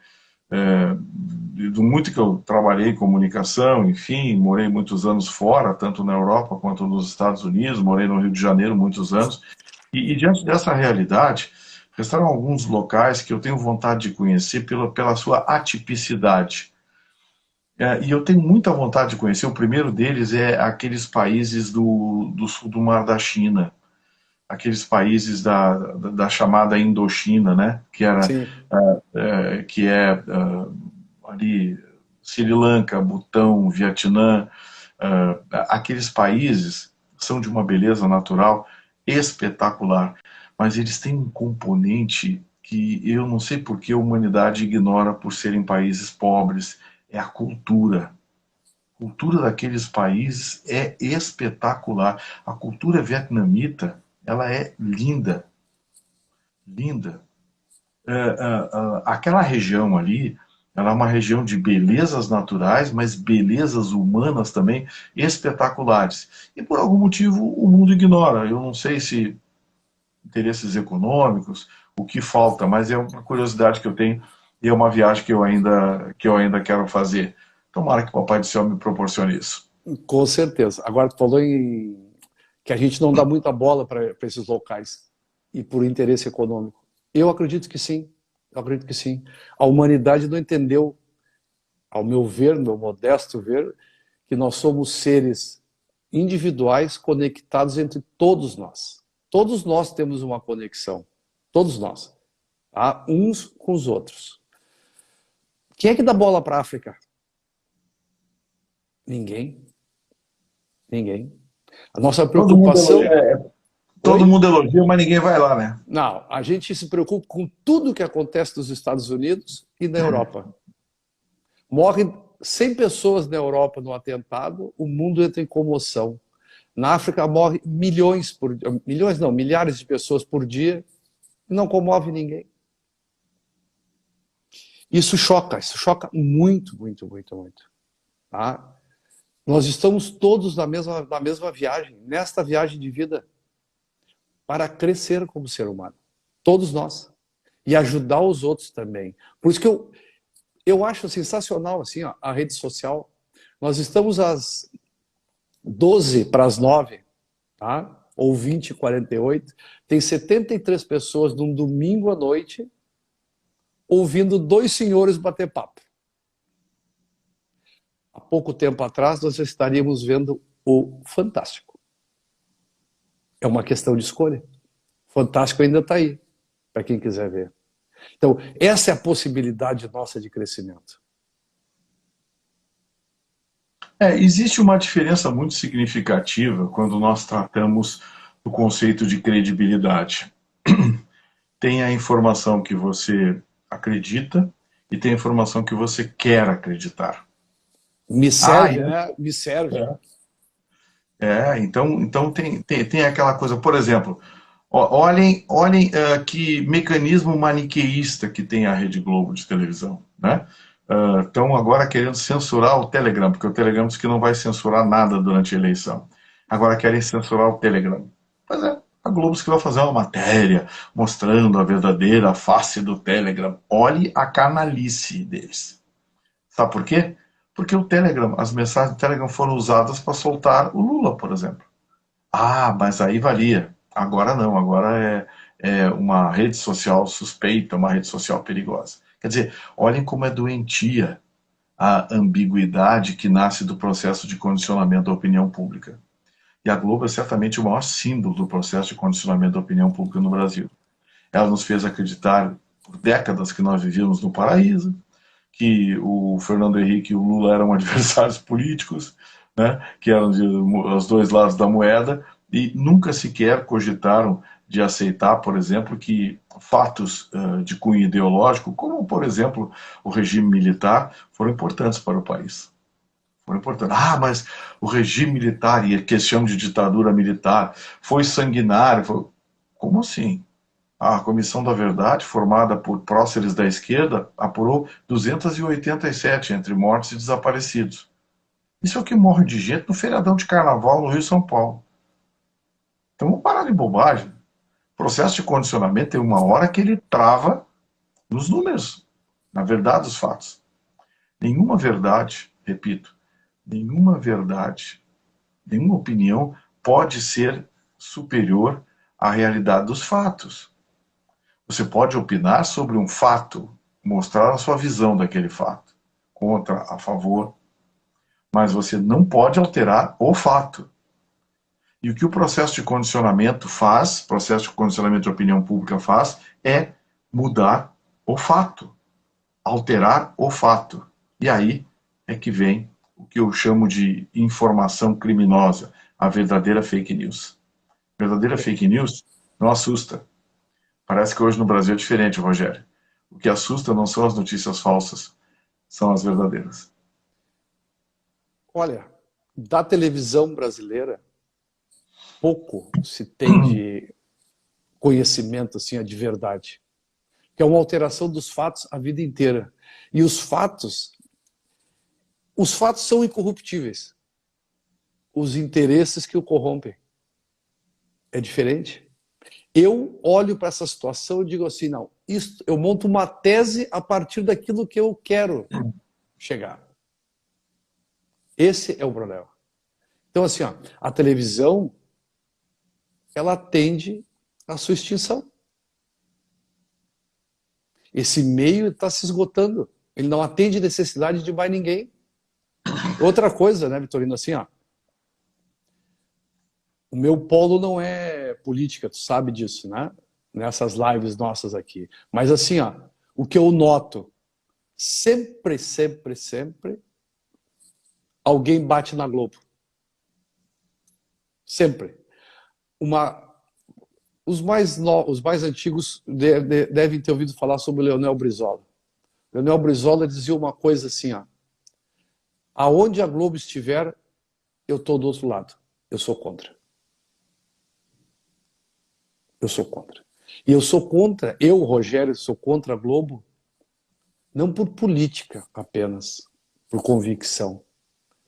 Speaker 2: do muito que eu trabalhei em comunicação, enfim, morei muitos anos fora, tanto na Europa quanto nos Estados Unidos, morei no Rio de Janeiro muitos anos, e diante dessa realidade, restaram alguns locais que eu tenho vontade de conhecer pela sua atipicidade. E eu tenho muita vontade de conhecer. O primeiro deles é aqueles países do sul do Mar da China, aqueles países da chamada Indochina, né?
Speaker 1: Sim.
Speaker 2: Que é ali Sri Lanka, Butão, Vietnã. Aqueles países são de uma beleza natural espetacular, mas eles têm um componente que eu não sei por que a humanidade ignora por serem países pobres, é a cultura. cultura daqueles países é espetacular. A cultura vietnamita, ela é linda, linda. Aquela região ali, ela é uma região de belezas naturais, mas belezas humanas também espetaculares. E por algum motivo o mundo ignora. Eu não sei se interesses econômicos, o que falta, mas é uma curiosidade que eu tenho e é uma viagem que eu ainda quero fazer. Tomara que o Papai do Céu me proporcione isso.
Speaker 1: Com certeza. Agora, tu falou em que a gente não dá muita bola para esses locais e por interesse econômico. Eu acredito que sim. Eu acredito que sim. A humanidade não entendeu, ao meu ver, meu modesto ver, que nós somos seres individuais conectados entre todos nós. Todos nós temos uma conexão. Todos nós. Tá? Uns com os outros. Quem é que dá bola para a África? Ninguém. Ninguém. A nossa preocupação...
Speaker 2: Todo mundo elogia, mas ninguém vai lá, né?
Speaker 1: Não, a gente se preocupa com tudo que acontece nos Estados Unidos e na Europa. Morrem 100 pessoas na Europa no atentado, o mundo entra em comoção. Na África morrem milhares de pessoas por dia e não comove ninguém. Isso choca muito, muito, muito, muito. Tá? Nós estamos todos na mesma viagem, nesta viagem de vida, para crescer como ser humano. Todos nós. E ajudar os outros também. Por isso que eu acho sensacional assim, ó, a rede social. Nós estamos às 12 para as 9, tá? Ou 20h48. Tem 73 pessoas num domingo à noite ouvindo dois senhores bater papo. Há pouco tempo atrás nós estaríamos vendo o Fantástico. É uma questão de escolha. Fantástico ainda está aí, para quem quiser ver. Então, essa é a possibilidade nossa de crescimento.
Speaker 2: Existe uma diferença muito significativa quando nós tratamos do conceito de credibilidade. Tem a informação que você acredita e tem a informação que você quer acreditar.
Speaker 1: Me serve, né? Me serve.
Speaker 2: Então tem aquela coisa, por exemplo, olhem que mecanismo maniqueísta que tem a Rede Globo de televisão, né? Estão agora querendo censurar o Telegram, porque o Telegram diz que não vai censurar nada durante a eleição. Agora querem censurar o Telegram. Pois é, a Globo diz que vai fazer uma matéria mostrando a verdadeira face do Telegram. Olhe a canalice deles. Sabe por quê? Porque o Telegram, as mensagens do Telegram foram usadas para soltar o Lula, por exemplo. Ah, mas aí valia. Agora não, agora é uma rede social suspeita, uma rede social perigosa. Quer dizer, olhem como é doentia a ambiguidade que nasce do processo de condicionamento da opinião pública. E a Globo é certamente o maior símbolo do processo de condicionamento da opinião pública no Brasil. Ela nos fez acreditar por décadas que nós vivíamos no paraíso, que o Fernando Henrique e o Lula eram adversários políticos, né, que eram os dois lados da moeda, e nunca sequer cogitaram de aceitar, por exemplo, que fatos de cunho ideológico, como, por exemplo, o regime militar, foram importantes para o país. Foram importantes. Ah, mas o regime militar, e que eles chamam de ditadura militar, foi sanguinário. Como assim? A Comissão da Verdade, formada por próceres da esquerda, apurou 287 entre mortos e desaparecidos. Isso é o que morre de gente no feriadão de carnaval no Rio e São Paulo. Então vamos parar de bobagem. O processo de condicionamento tem uma hora que ele trava nos números, na verdade dos fatos. Nenhuma verdade, repito, nenhuma verdade, nenhuma opinião pode ser superior à realidade dos fatos. Você pode opinar sobre um fato, mostrar a sua visão daquele fato, contra, a favor, mas você não pode alterar o fato. E o que o processo de condicionamento faz, processo de condicionamento de opinião pública faz, é mudar o fato, alterar o fato. E aí é que vem o que eu chamo de informação criminosa, a verdadeira fake news. A verdadeira fake news não assusta. Parece que hoje no Brasil é diferente, Rogério. O que assusta não são as notícias falsas, são as verdadeiras.
Speaker 1: Olha, da televisão brasileira, pouco se tem de conhecimento assim, de verdade. Que é uma alteração dos fatos a vida inteira. E os fatos são incorruptíveis. Os interesses que o corrompem. É diferente. Eu olho para essa situação e digo assim, não, eu monto uma tese a partir daquilo que eu quero chegar. Esse é o problema. Então, assim, ó, a televisão, ela tende à sua extinção. Esse meio está se esgotando. Ele não atende necessidade de mais ninguém. Outra coisa, né, Vitorino, assim, ó, o meu polo não é política, tu sabe disso, né? Nessas lives nossas aqui. Mas assim, ó, o que eu noto, sempre, alguém bate na Globo. Sempre. Os mais antigos devem ter ouvido falar sobre o Leonel Brizola. Leonel Brizola dizia uma coisa assim, ó, aonde a Globo estiver, eu estou do outro lado. Eu sou contra. Eu sou contra. E eu sou contra, Rogério, sou contra a Globo, não por política apenas, por convicção.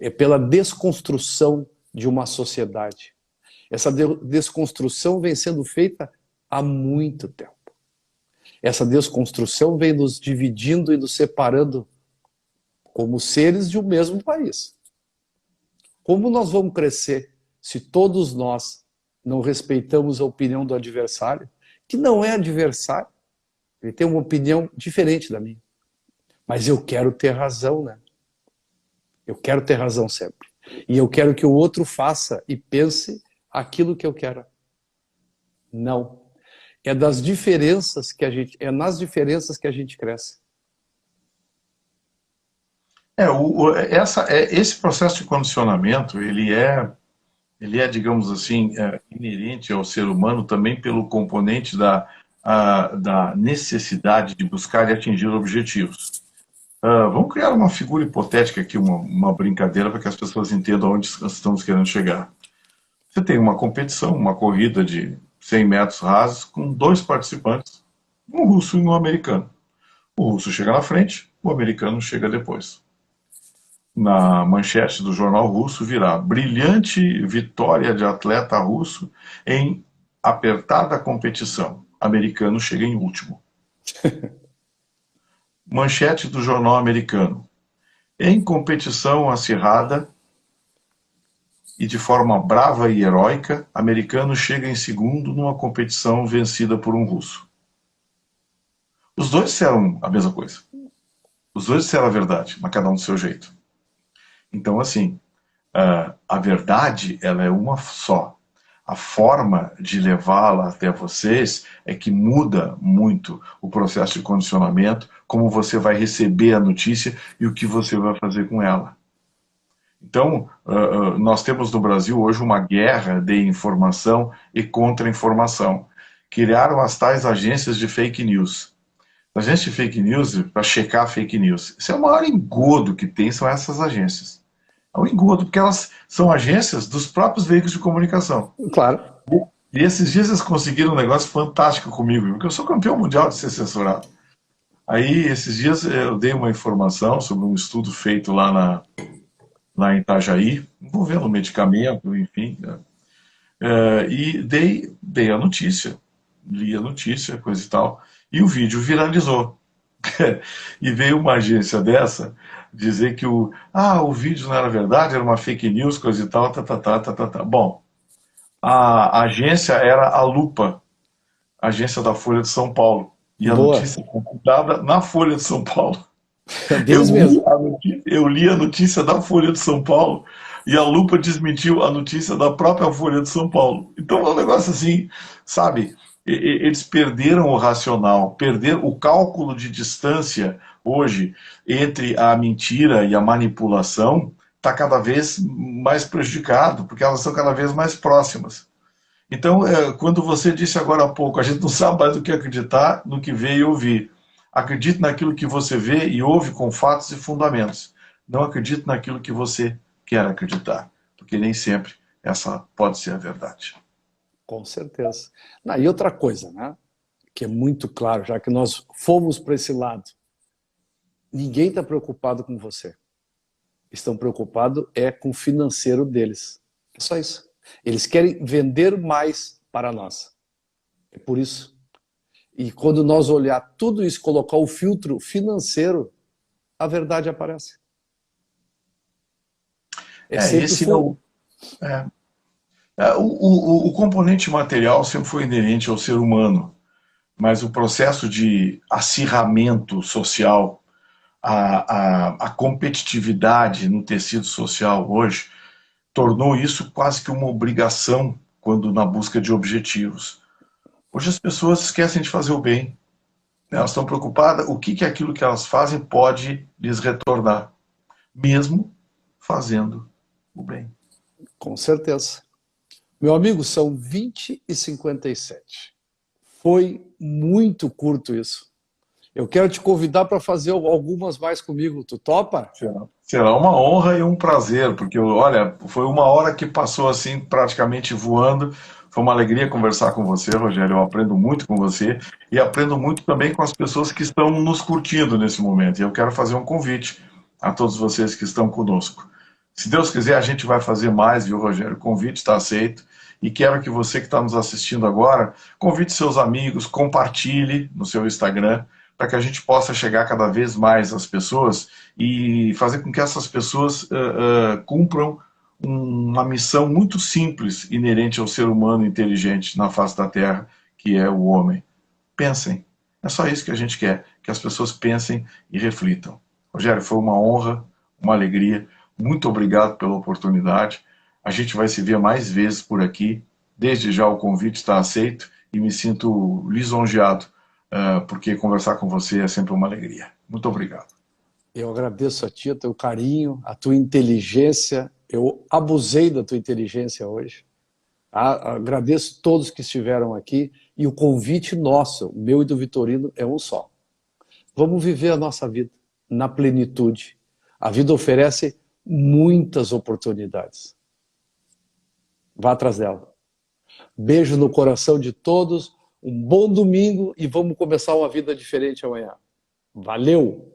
Speaker 1: É pela desconstrução de uma sociedade. Essa desconstrução vem sendo feita há muito tempo. Essa desconstrução vem nos dividindo e nos separando como seres de um mesmo país. Como nós vamos crescer se todos nós não respeitamos a opinião do adversário, que não é adversário, ele tem uma opinião diferente da minha. Mas eu quero ter razão, né? Eu quero ter razão sempre. E eu quero que o outro faça e pense aquilo que eu quero. Não. É nas diferenças que a gente cresce.
Speaker 2: Esse processo de condicionamento, ele é, digamos assim, inerente ao ser humano também pelo componente da necessidade de buscar e atingir objetivos. Vamos criar uma figura hipotética aqui, uma brincadeira, para que as pessoas entendam onde estamos querendo chegar. Você tem uma competição, uma corrida de 100 metros rasos, com dois participantes, um russo e um americano. O russo chega na frente, o americano chega depois. Na manchete do jornal russo virá: brilhante vitória de atleta russo em apertada competição. Americano chega em último. Manchete do jornal americano: em competição acirrada e de forma brava e heróica, americano chega em segundo numa competição vencida por um russo. Os dois disseram a mesma coisa. Os dois disseram a verdade, mas cada um do seu jeito. Então, assim, a verdade, ela é uma só. A forma de levá-la até vocês é que muda muito o processo de condicionamento, como você vai receber a notícia e o que você vai fazer com ela. Então, nós temos no Brasil hoje uma guerra de informação e contra-informação. Criaram as tais agências de fake news. Agências de fake news, para checar fake news. Esse é o maior engodo que tem, são essas agências. É um engodo, porque elas são agências dos próprios veículos de comunicação.
Speaker 1: Claro.
Speaker 2: E esses dias eles conseguiram um negócio fantástico comigo, porque eu sou campeão mundial de ser censurado. Aí, esses dias, eu dei uma informação sobre um estudo feito lá em Itajaí, envolvendo medicamento, enfim. E dei a notícia, li a notícia, coisa e tal, e o vídeo viralizou. E veio uma agência dessa dizer que o vídeo não era verdade, era uma fake news, coisa e tal, Bom, a agência era a Lupa, a agência da Folha de São Paulo. E a notícia foi dada na Folha de São Paulo. Eu li a notícia da Folha de São Paulo e a Lupa desmentiu a notícia da própria Folha de São Paulo. Então é um negócio assim, sabe? Eles perderam o racional, perderam o cálculo de distância hoje entre a mentira e a manipulação, está cada vez mais prejudicado, porque elas são cada vez mais próximas. Então, quando você disse agora há pouco, a gente não sabe mais do que acreditar no que vê e ouvir. Acredite naquilo que você vê e ouve com fatos e fundamentos. Não acredite naquilo que você quer acreditar, porque nem sempre essa pode ser a verdade.
Speaker 1: Com certeza. Não, e outra coisa, né? Que é muito claro, já que nós fomos para esse lado, ninguém está preocupado com você. Estão preocupados com o financeiro deles. É só isso. Eles querem vender mais para nós. É por isso. E quando nós olhar tudo isso, colocar o filtro financeiro, a verdade aparece.
Speaker 2: Esse é o, é, o componente material sempre foi inerente ao ser humano, mas o processo de acirramento social, a competitividade no tecido social hoje, tornou isso quase que uma obrigação quando na busca de objetivos. Hoje as pessoas esquecem de fazer o bem. Elas estão preocupadas o que aquilo que elas fazem pode lhes retornar, mesmo fazendo o bem.
Speaker 1: Com certeza. Meu amigo, são 20h57. Foi muito curto isso. Eu quero te convidar para fazer algumas mais comigo. Tu topa?
Speaker 2: Será uma honra e um prazer, porque, olha, foi uma hora que passou assim praticamente voando. Foi uma alegria conversar com você, Rogério. Eu aprendo muito com você e aprendo muito também com as pessoas que estão nos curtindo nesse momento. E eu quero fazer um convite a todos vocês que estão conosco. Se Deus quiser, a gente vai fazer mais, viu, Rogério? O convite está aceito. E quero que você que está nos assistindo agora, convide seus amigos, compartilhe no seu Instagram, para que a gente possa chegar cada vez mais às pessoas e fazer com que essas pessoas cumpram uma missão muito simples, inerente ao ser humano inteligente na face da Terra, que é o homem. Pensem. É só isso que a gente quer, que as pessoas pensem e reflitam. Rogério, foi uma honra, uma alegria. Muito obrigado pela oportunidade. A gente vai se ver mais vezes por aqui. Desde já o convite está aceito e me sinto lisonjeado, porque conversar com você é sempre uma alegria. Muito obrigado.
Speaker 1: Eu agradeço a ti, o teu carinho, a tua inteligência. Eu abusei da tua inteligência hoje. Agradeço todos que estiveram aqui e o convite nosso, o meu e do Vitorino, é um só. Vamos viver a nossa vida na plenitude. A vida oferece muitas oportunidades. Vá atrás dela. Beijo no coração de todos, um bom domingo e vamos começar uma vida diferente amanhã. Valeu!